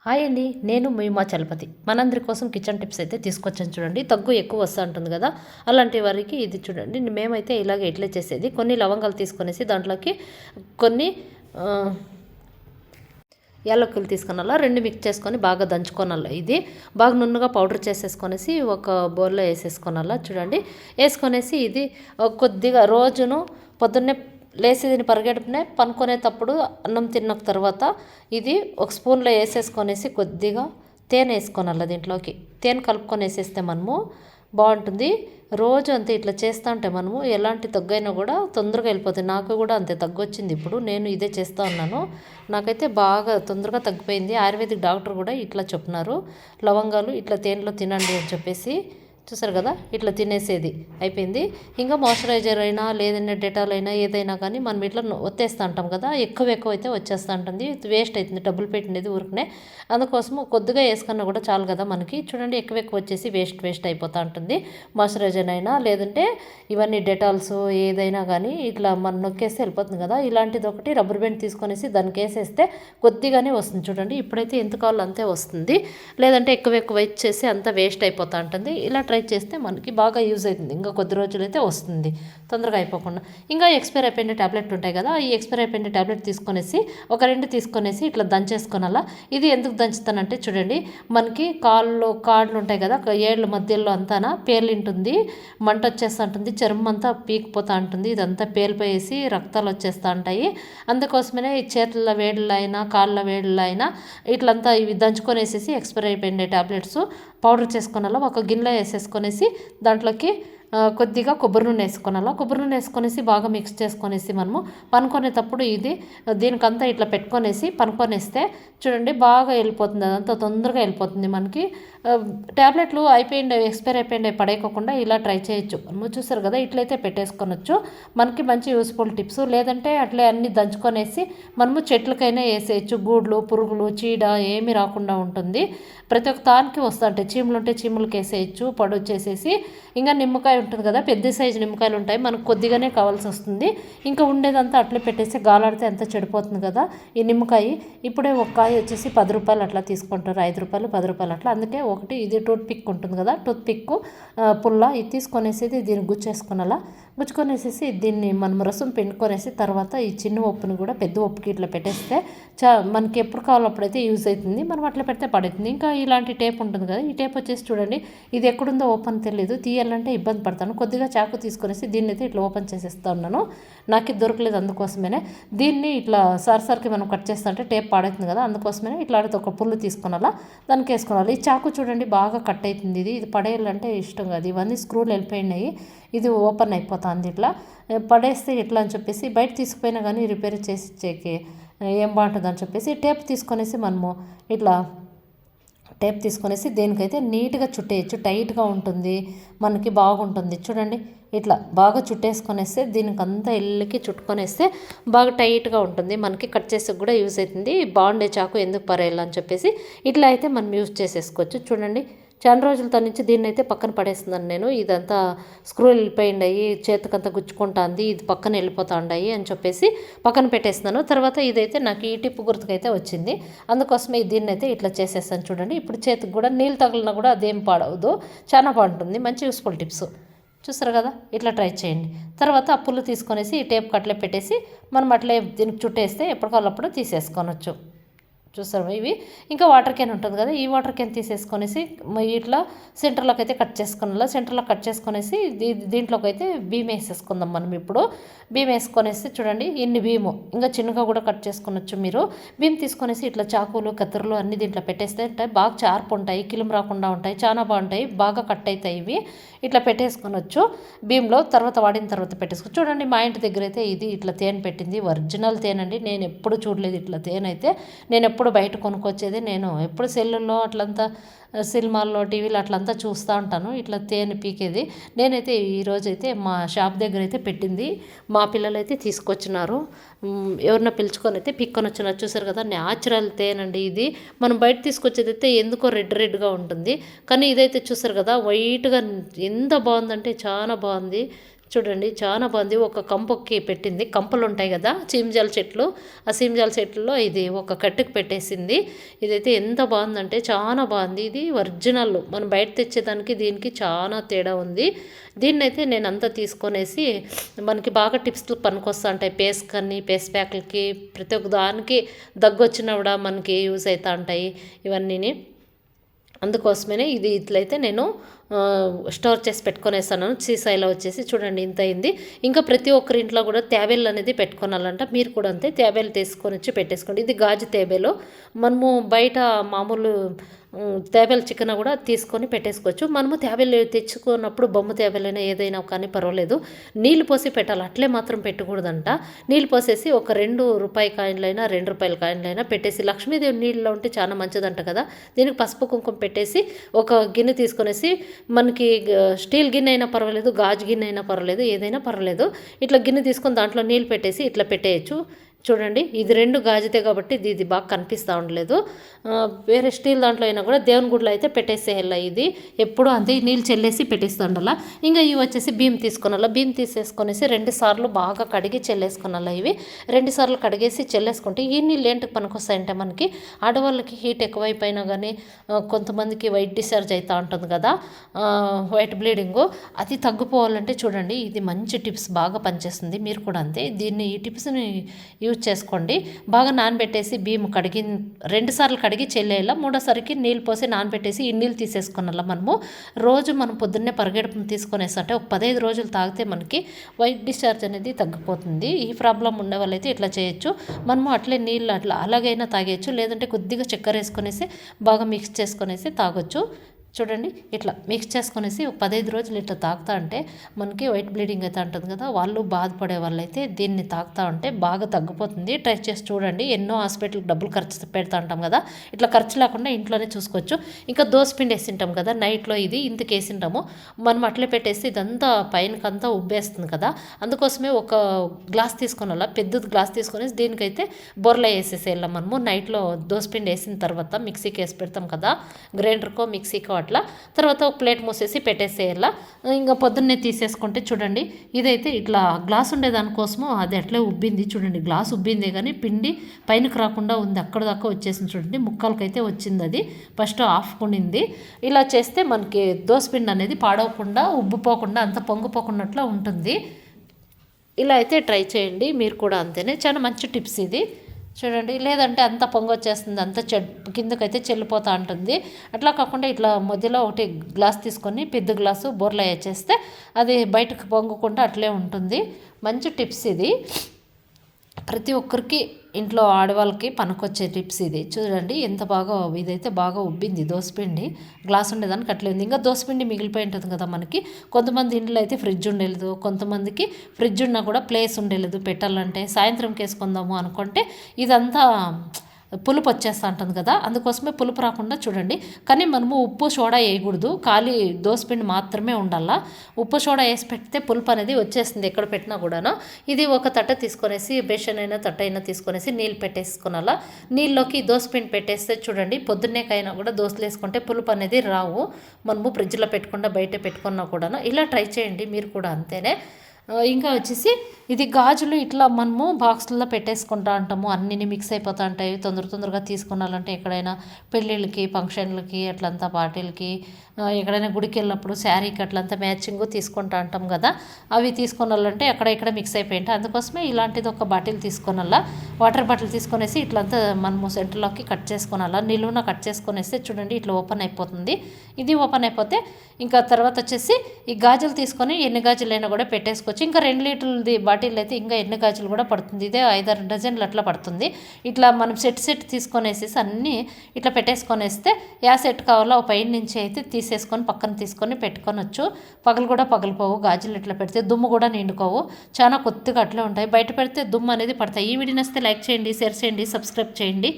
Hi అండి, నేను మీ మా చలపతి. మనందరి కోసం కిచెన్ టిప్స్ అయితే తీసుకొచ్చాను చూడండి. తగ్గు ఎక్కువ వస్తూ ఉంటుంది కదా, అలాంటి వారికి ఇది చూడండి. మేమైతే ఇలాగే ఇట్లే చేసేది. కొన్ని లవంగాలు తీసుకొనేసి దాంట్లోకి కొన్ని యాలకులు తీసుకున్నాలా, రెండు మిక్స్ చేసుకొని బాగా దంచుకోనాల. ఇది బాగా నున్నగా పౌడర్ చేసేసుకొనేసి ఒక బౌల్లో వేసేసుకోనాలా. చూడండి, వేసుకొనేసి ఇది కొద్దిగా రోజును పొద్దున్నే లేచి దీన్ని పరిగెడుపునే పనుకునేటప్పుడు అన్నం తిన్న తర్వాత ఇది ఒక స్పూన్లో వేసేసుకొనేసి కొద్దిగా తేనె వేసుకోనాల. దీంట్లోకి తేనె కలుపుకొని వేసేస్తే మనము బాగుంటుంది. రోజు అంతే ఇట్లా చేస్తూ ఉంటే మనము ఎలాంటి తగ్గైనా కూడా తొందరగా వెళ్ళిపోతుంది. నాకు కూడా అంతే తగ్గొచ్చింది. ఇప్పుడు నేను ఇదే చేస్తూ ఉన్నాను, నాకైతే బాగా తొందరగా తగ్గిపోయింది. ఆయుర్వేదిక్ డాక్టర్ కూడా ఇట్లా చెప్తున్నారు, లవంగాలు ఇట్లా తేనెలో తినండి అని చెప్పేసి. చూసారు కదా, ఇట్లా తినేసేది అయిపోయింది. ఇంకా మాయిశ్చరైజర్ అయినా లేదంటే డెటాల్ అయినా ఏదైనా కానీ మనం ఇట్లా ఒత్తేస్తూ ఉంటాం కదా, ఎక్కువ అయితే వచ్చేస్తూ ఉంటుంది, వేస్ట్ అవుతుంది డబ్బులు పెట్టినది ఊరికనే. అందుకోసము కొద్దిగా వేసుకున్నా కూడా చాలు కదా మనకి. చూడండి, ఎక్కువ వచ్చేసి వేస్ట్ అయిపోతూ ఉంటుంది. మాయిశ్చరైజర్ అయినా లేదంటే ఇవన్నీ డెటాల్స్ ఏదైనా కానీ ఇట్లా మనం నొక్కేస్తే వెళ్ళిపోతుంది కదా. ఇలాంటిది ఒకటి రబ్బర్ బ్యాండ్ తీసుకొనేసి దానికి వేసేస్తే కొద్దిగానే వస్తుంది. చూడండి, ఇప్పుడైతే ఎంత కావాలో అంతే వస్తుంది, లేదంటే ఎక్కువ వచ్చేసి అంతా వేస్ట్ అయిపోతూ ఉంటుంది. ఇలా ట్రై చేస్తే మనకి బాగా యూజ్ అవుతుంది. ఇంకా కొద్ది రోజులైతే వస్తుంది తొందరగా అయిపోకుండా. ఇంకా ఎక్స్పైర్ అయిపోయిన ట్యాబ్లెట్ ఉంటాయి కదా, ఈ ఎక్స్పైర్ అయిపోయిన ట్యాబ్లెట్ తీసుకొనేసి ఒక రెండు తీసుకొనేసి ఇట్లా దంచేసుకోనాలా. ఇది ఎందుకు దంచుతానంటే చూడండి, మనకి కాళ్ళు ఉంటాయి కదా, ఏళ్ళ మధ్యలో అంతా పేర్లింటుంది, మంట వచ్చేస్తూ ఉంటుంది, చర్మం అంతా పీకిపోతూ ఉంటుంది, ఇదంతా పేలిపోయేసి రక్తాలు వచ్చేస్తూ ఉంటాయి. అందుకోసమే ఈ చేతుల వేడిలో అయినా కాళ్ళ వేడిలో అయినా ఇట్లంతా ఇవి దంచుకొనేసేసి ఎక్స్పైర్ అయిపోయిన ట్యాబ్లెట్స్ పౌడర్ చేసుకున్నాలో ఒక గిన్నెలో వేసేసుకొనేసి దాంట్లోకి కొద్దిగా కొబ్బరి నూనె వేసుకోనాలా. కొబ్బరి నూనె వేసుకొనేసి బాగా మిక్స్ చేసుకొనేసి మనము పనుకునేటప్పుడు ఇది దీనికంతా ఇట్లా పెట్టుకొనేసి పనుకొనేస్తే చూడండి బాగా వెళ్ళిపోతుంది, అదంతా తొందరగా వెళ్ళిపోతుంది మనకి. ట్యాబ్లెట్లు ఎక్స్పైర్ అయిపోయిండే పడేయకుండా ఇలా ట్రై చేయొచ్చు. నువ్వు చూసారు కదా, ఇట్లయితే పెట్టేసుకొనొచ్చు. మనకి మంచి యూస్ఫుల్ టిప్స్. లేదంటే అట్లే అన్నీ దంచుకొనేసి మనము చెట్లకైనా వేసేయచ్చు. గూడ్లు పురుగులు చీడ ఏమి రాకుండా ఉంటుంది. ప్రతి ఒక్క తానికి వస్తుంటాయి, చీమలు ఉంటే చీమలకి వేసేయచ్చు పొడి వచ్చేసేసి. ఇంకా నిమ్మకాయ ఉంటుంది కదా, పెద్ద సైజు నిమ్మకాయలు ఉంటాయి, మనకు కొద్దిగానే కావాల్సి వస్తుంది. ఇంకా ఉండేదంతా అట్లే పెట్టేసి గాలాడితే అంతా చెడిపోతుంది కదా ఈ నిమ్మకాయ. ఇప్పుడే ఒక కాయ వచ్చేసి 10 రూపాయలు అట్లా తీసుకుంటారు, 5 రూపాయలు 10 రూపాయలు అట్లా. అందుకే ఒకటి ఇది టూత్ పిక్ ఉంటుంది కదా, టూత్ పిక్ పుల్ల ఇది తీసుకొనేసి దీన్ని గుచ్చేసుకునేలా. గుచ్చుకొనేసేసి దీన్ని మనం రసం పిండుకొనేసి తర్వాత ఈ చిన్న ఉప్పుని కూడా పెద్ద ఉప్పుకి ఇట్లా పెట్టేస్తే మనకి ఎప్పుడు కావాలో అప్పుడైతే యూజ్ అవుతుంది. మనం అట్లా పెడితే పడుతుంది. ఇంకా ఇలాంటి టేప్ ఉంటుంది కదా, ఈ టేప్ వచ్చేసి చూడండి, ఇది ఎక్కడుందో ఓపెన్ తెలియదు, తీయాలంటే ఇబ్బంది పడతాను. కొద్దిగా చాకు తీసుకొనేసి దీన్ని అయితే ఇట్లా ఓపెన్ చేసేస్తా ఉన్నాను, నాకు ఇది దొరకలేదు. అందుకోసమే దీన్ని ఇట్లా సరికి మనం కట్ చేస్తా అంటే టేప్ పాడవుతుంది కదా, అందుకోసమే ఇట్లా ఒక పుల్లు తీసుకునాలా, దానికి వేసుకోవాలి. ఈ చాకు చూడండి బాగా కట్ అవుతుంది, ఇది పడేయాలంటే ఇష్టం కాదు. ఇవన్నీ స్క్రూలు వెళ్ళిపోయినాయి, ఇది ఓపెన్ అయిపోతుంది. ఇట్లా పడేస్తే ఎట్లా అని చెప్పేసి బయట తీసుకుపోయినా కానీ రిపేర్ చేసి ఇచ్చేకి ఏం బాగుంటుంది అని చెప్పేసి టేప్ తీసుకొనేసి మనము ఇట్లా టేప్ తీసుకొనేసి దేనికైతే నీట్గా చుట్టేయచ్చు, టైట్గా ఉంటుంది, మనకి బాగుంటుంది. చూడండి, ఇట్లా బాగా చుట్టేసుకొనేస్తే దీనికి అంతా ఇళ్ళకి చుట్టుకొనేస్తే బాగా టైట్గా ఉంటుంది, మనకి కట్ చేసేకి కూడా యూజ్ అవుతుంది. బాగుండే చాకు ఎందుకు పరేయాలని చెప్పేసి ఇట్లా అయితే మనం యూజ్ చేసేసుకోవచ్చు. చూడండి, చాలా రోజులతో నుంచి దీన్ని అయితే పక్కన పడేస్తున్నాను నేను. ఇదంతా స్క్రూ వెళ్ళిపోయిండాయి, చేతికంతా గుచ్చుకుంటుంది, ఇది పక్కన వెళ్ళిపోతా ఉండాయి అని చెప్పేసి పక్కన పెట్టేస్తున్నాను. తర్వాత ఇదైతే నాకు ఈ టిప్పు గుర్తుకైతే వచ్చింది, అందుకోసమే దీన్ని అయితే ఇట్లా చేసేస్తాను. చూడండి, ఇప్పుడు చేతికి కూడా నీళ్ళు తగిలినా కూడా అదేం పాడవదు, చాలా బాగుంటుంది. మంచి యూస్ఫుల్ టిప్స్ చూస్తారు కదా, ఇట్లా ట్రై చేయండి. తర్వాత ఆ పుల్లు తీసుకొనేసి ఈ టేప్ కట్లే పెట్టేసి మనం అట్లే దీనికి చుట్టేస్తే ఎప్పటికప్పుడు తీసేసుకోవచ్చు. చూస్తారు ఇవి. ఇంకా వాటర్ క్యాన్ ఉంటుంది కదా, ఈ వాటర్ క్యాన్ తీసేసుకొనేసి ఇట్లా సెంటర్లోకి అయితే కట్ చేసుకున్నా. సెంటర్లో కట్ చేసుకొనేసి దీంట్లోకి అయితే భీమ్ వేసేసుకుందాం మనం. ఇప్పుడు భీమ్ వేసుకొనేసి చూడండి, ఇన్ని భీము ఇంకా చిన్నగా కూడా కట్ చేసుకొనొచ్చు మీరు. భీమ్ తీసుకొనేసి ఇట్లా చాకులు కత్తిరలు అన్ని దీంట్లో పెట్టేస్తే బాగా చార్పు ఉంటాయి, కిలుము రాకుండా ఉంటాయి, చాలా బాగుంటాయి, బాగా కట్ అవుతాయి ఇవి. ఇట్లా పెట్టేసుకొనొచ్చు భీమ్లో. తర్వాత వాడిన తర్వాత పెట్టేసుకోవచ్చు. చూడండి, మా ఇంటి దగ్గర అయితే ఇది ఇట్లా తేనె పెట్టింది, ఒరిజినల్ తేనె అండి. నేను ఎప్పుడు చూడలేదు ఇట్లా తేనె అయితే. నేను ఎప్పుడు బయట కొనుక్కొచ్చేది, నేను ఎప్పుడు సెల్లుల్లో అట్లంతా సినిమాల్లో టీవీలో అట్లంతా చూస్తూ ఉంటాను ఇట్లా తేనె పీకేది. నేనైతే ఈరోజైతే మా షాప్ దగ్గర అయితే పెట్టింది, మా పిల్లలు అయితే తీసుకొచ్చినారు, ఎవరిన పిలుచుకొని అయితే పిక్కొని వచ్చినారు. చూసారు కదా, న్యాచురల్ తేనండి ఇది. మనం బయట తీసుకొచ్చేది అయితే ఎందుకో రెడ్గా ఉంటుంది, కానీ ఇదైతే చూసారు కదా వైట్గా ఎంత బాగుందంటే చాలా బాగుంది. చూడండి చాలా బాగుంది. ఒక కంపొక్కి పెట్టింది. కంపలు ఉంటాయి కదా చీమజాల చెట్లు, ఆ చీమజాల చెట్లలో ఇది ఒక కట్టుకు పెట్టేసింది. ఇదైతే ఎంత బాగుందంటే చాలా బాగుంది. ఇది ఒరిజినల్, మనం బయట తెచ్చేదానికి దీనికి చాలా తేడా ఉంది. దీన్నైతే నేను అంతా తీసుకొనేసి మనకి బాగా టిప్స్లు పనికొస్తా ఉంటాయి. ఫేస్ కానీ ఫేస్ ప్యాక్లకి ప్రతి ఒక్క దానికి దగ్గు వచ్చినా కూడా మనకి యూజ్ అవుతూ ఉంటాయి ఇవన్నీని. అందుకోసమే ఇది ఇట్లయితే నేను స్టోర్ చేసి పెట్టుకొనేస్తాను. సీసాయిలో వచ్చేసి చూడండి ఇంత అయింది. ఇంకా ప్రతి ఒక్కరి ఇంట్లో కూడా తేబేలు అనేది పెట్టుకోవాలంట. మీరు కూడా అంతే తేబేలు తీసుకొని వచ్చి పెట్టేసుకోండి. ఇది గాజు తేబేలు. మనము బయట మామూలు తేబేలు చికెన్ కూడా తీసుకొని పెట్టేసుకోవచ్చు. మనము తేబేలు తెచ్చుకున్నప్పుడు బొమ్మ తేబేలైనా ఏదైనా కానీ పర్వాలేదు, నీళ్ళు పోసి పెట్టాలి. అట్లే మాత్రం పెట్టకూడదంట. నీళ్ళు పోసేసి ఒక ₹2 కాయిన్లైనా ₹2 కాయిన్లైనా పెట్టేసి, లక్ష్మీదేవి నీళ్ళలో ఉంటే చాలా మంచిదంట కదా, దీనికి పసుపు కుంకుమ పెట్టేసి ఒక గిన్నె తీసుకొనేసి, మనకి స్టీల్ గిన్నె అయినా పర్వాలేదు, గాజు గిన్నె అయినా పర్వాలేదు, ఏదైనా పర్వాలేదు, ఇట్లా గిన్నె తీసుకొని దాంట్లో నీళ్ళు పెట్టేసి ఇట్లా పెట్టేయచ్చు. చూడండి ఇది 2 గాజుతే కాబట్టి ఇది బాగా కనిపిస్తూ ఉండలేదు. వేరే స్టీల్ దాంట్లో అయినా కూడా దేవుని గుడిలో అయితే పెట్టేసేయాల. ఇది ఎప్పుడు అంతే నీళ్ళు చెల్లేసి పెట్టేస్తుండాల. ఇంకా ఇవి వచ్చేసి బియ్యం తీసుకున్నాల. బియ్యం తీసేసుకొనేసి 2 సార్లు బాగా కడిగి చెల్లేసుకున్నాల. ఇవి 2 సార్లు కడిగేసి చెల్లేసుకుంటే ఈ నీళ్ళు ఏంటికి పనికొస్తాయంటే, మనకి ఆడవాళ్ళకి హీట్ ఎక్కువైపోయినా కానీ కొంతమందికి వైట్ డిశ్చార్జ్ అవుతూ ఉంటుంది కదా, వైట్ బ్లీడింగు, అది తగ్గిపోవాలంటే చూడండి ఇది మంచి టిప్స్, బాగా పనిచేస్తుంది. మీరు కూడా అంతే ఈ టిప్స్ని యూజ్ చేసుకోండి. బాగా నానబెట్టేసి బియ్యం కడిగి 2 సార్లు కడిగి చెల్లేయాల. 3వసారికి నీళ్ళు పోసి నానబెట్టేసి ఈ నీళ్ళు తీసేసుకున్నాల. మనము రోజు మనం పొద్దున్నే పరిగెడుపుని తీసుకొనేసంటే ఒక 15 రోజులు తాగితే మనకి వైట్ డిశ్చార్జ్ అనేది తగ్గిపోతుంది. ఈ ప్రాబ్లం ఉండే వాళ్ళైతే ఇట్లా చేయొచ్చు. మనము అట్లే నీళ్ళు అలాగైనా తాగేయచ్చు, లేదంటే కొద్దిగా చక్కెర వేసుకొనేసి బాగా మిక్స్ చేసుకొనేసి తాగొచ్చు. చూడండి ఇట్లా మిక్స్ చేసుకొనేసి ఒక 15 రోజులు ఇట్లా తాగుతా అంటే మనకి వైట్ బ్లీడింగ్ అయితే ఉంటుంది కదా, వాళ్ళు బాధపడే వాళ్ళైతే దీన్ని తాగుతూ ఉంటే బాగా తగ్గిపోతుంది. ట్రై చేసి చూడండి. ఎన్నో హాస్పిటల్కి డబ్బులు ఖర్చు పెడతా ఉంటాం కదా, ఇట్లా ఖర్చు లేకుండా ఇంట్లోనే చూసుకోవచ్చు. ఇంకా దోసపిండి వేసింటాం కదా నైట్లో, ఇది ఇంతకు వేసింటాము మనం అట్లే పెట్టేసి ఇదంతా పైనకంతా ఉబ్బేస్తుంది కదా, అందుకోసమే ఒక గ్లాస్ తీసుకొనాల, పెద్దది గ్లాస్ తీసుకొని దీనికైతే బొర్రలో వేసేసేయాల. మనము నైట్లో దోసపిండి వేసిన తర్వాత మిక్సీకి వేసి పెడతాం కదా, గ్రైండర్కో మిక్సీకో అట్లా, తర్వాత ఒక ప్లేట్ మూసేసి పెట్టేసేయాల. ఇంకా పొద్దున్నే తీసేసుకుంటే చూడండి ఇదైతే ఇట్లా గ్లాస్ ఉండేదానికోసము అది అట్లే ఉబ్బింది. చూడండి గ్లాస్ ఉబ్బిందే కానీ పిండి పైనకి రాకుండా ఉంది, అక్కడ దాకా వచ్చేసింది. చూడండి ముక్కలకైతే వచ్చింది, అది ఫస్ట్ హాఫ్ కొనింది. ఇలా చేస్తే మనకి దోసపిండి అనేది పాడవకుండా ఉబ్బిపోకుండా అంత పొంగిపోకున్నట్లు ఉంటుంది. ఇలా అయితే ట్రై చేయండి మీరు కూడా అంతేనే, చాలా మంచి టిప్స్ ఇది. చూడండి లేదంటే అంతా పొంగొచ్చేస్తుంది, అంతా కిందకైతే చెల్లిపోతూ ఉంటుంది. అట్లా కాకుండా ఇట్లా మధ్యలో ఒకటి గ్లాస్ తీసుకొని పెద్ద గ్లాసు బోర్లా వేసేస్తే అది బయటకు పొంగకుండా అట్లే ఉంటుంది. మంచి టిప్స్ ఇది, ప్రతి ఒక్కరికి ఇంట్లో ఆడవాళ్ళకి పనికొచ్చే టిప్స్ ఇది. చూడండి ఎంత బాగా ఇదైతే బాగా ఉబ్బింది దోసపిండి, గ్లాస్ ఉండేదానికి అట్లే ఉంది. ఇంకా దోసపిండి మిగిలిపోయి ఉంటుంది కదా మనకి, కొంతమంది ఇంట్లో అయితే ఫ్రిడ్జ్ ఉండలేదు, కొంతమందికి ఫ్రిడ్జ్ ఉన్నా కూడా ప్లేస్ ఉండలేదు పెట్టాలంటే, సాయంత్రంకి వేసుకుందాము అనుకుంటే ఇదంతా పులుపు వచ్చేస్తూ ఉంటుంది కదా, అందుకోసమే పులుపు రాకుండా చూడండి. కానీ మనము ఉప్పు సోడా వేయకూడదు, ఖాళీ దోసపిండి మాత్రమే ఉండాలా. ఉప్పు సోడా వేసి పెడితే పులుపు అనేది వచ్చేస్తుంది ఎక్కడ పెట్టినా కూడాను. ఇది ఒక తట్ట తీసుకొనేసి, బేషన్ అయినా తట్ట అయినా తీసుకొనేసి నీళ్ళు పెట్టేసుకునాలా. నీళ్ళలోకి దోసపిండి పెట్టేస్తే చూడండి పొద్దున్నేకైనా కూడా దోశలు వేసుకుంటే పులుపు అనేది రావు, మనము ఫ్రిడ్జ్లో పెట్టుకుండా బయట పెట్టుకున్నా కూడాను. ఇలా ట్రై చేయండి మీరు కూడా అంతేనే. ఇంకా వచ్చేసి ఇది గాజులు ఇట్లా మనము బాక్స్లో పెట్టేసుకుంటా ఉంటాము, అన్నీ మిక్స్ అయిపోతూ ఉంటాయి. తొందరగా తీసుకున్నాలంటే ఎక్కడైనా పెళ్ళిళ్ళకి ఫంక్షన్లకి అట్లంతా పార్టీలకి ఎక్కడైనా గుడికి వెళ్ళినప్పుడు శారీకి అట్లంతా మ్యాచింగ్ తీసుకుంటా ఉంటాం కదా, అవి తీసుకున్నాలంటే అక్కడ ఇక్కడ మిక్స్ అయిపోయింటే అందుకోసమే ఇలాంటిది ఒక బాటిల్ తీసుకునాలా. వాటర్ బాటిల్ తీసుకొనేసి ఇట్లంతా మనము సెంటర్లోకి కట్ చేసుకోనాలా, నిలువున కట్ చేసుకొనేస్తే చూడండి ఇట్లా ఓపెన్ అయిపోతుంది. ఇది ఓపెన్ అయిపోతే ఇంకా తర్వాత వచ్చేసి ఈ గాజులు తీసుకొని ఎన్ని గాజులైనా కూడా పెట్టేసుకోవచ్చు. ఇంకా 2 లీటర్లది బాటిల్ అయితే ఇంకా ఎన్ని గాజులు కూడా పడుతుంది, ఇదే 5-6 డజన్లు అట్లా పడుతుంది. ఇట్లా మనం సెట్ తీసుకొనేసేసి అన్నీ ఇట్లా పెట్టేసుకొనేస్తే యా సెట్ కావాలో పై నుంచి అయితే తీసేసుకొని పక్కన తీసుకొని పెట్టుకొనొచ్చు. పగలు కూడా పగిలిపోవు, గాజులు ఇట్లా పెడితే దుమ్ము కూడా నిండుకోవు, చాలా కొద్దిగా అట్లే ఉంటాయి. బయట పెడితే దుమ్ము అనేది పడతాయి. ఈ వీడియో నచ్చితే లైక్ చేయండి, షేర్ చేయండి, సబ్స్క్రైబ్ చేయండి.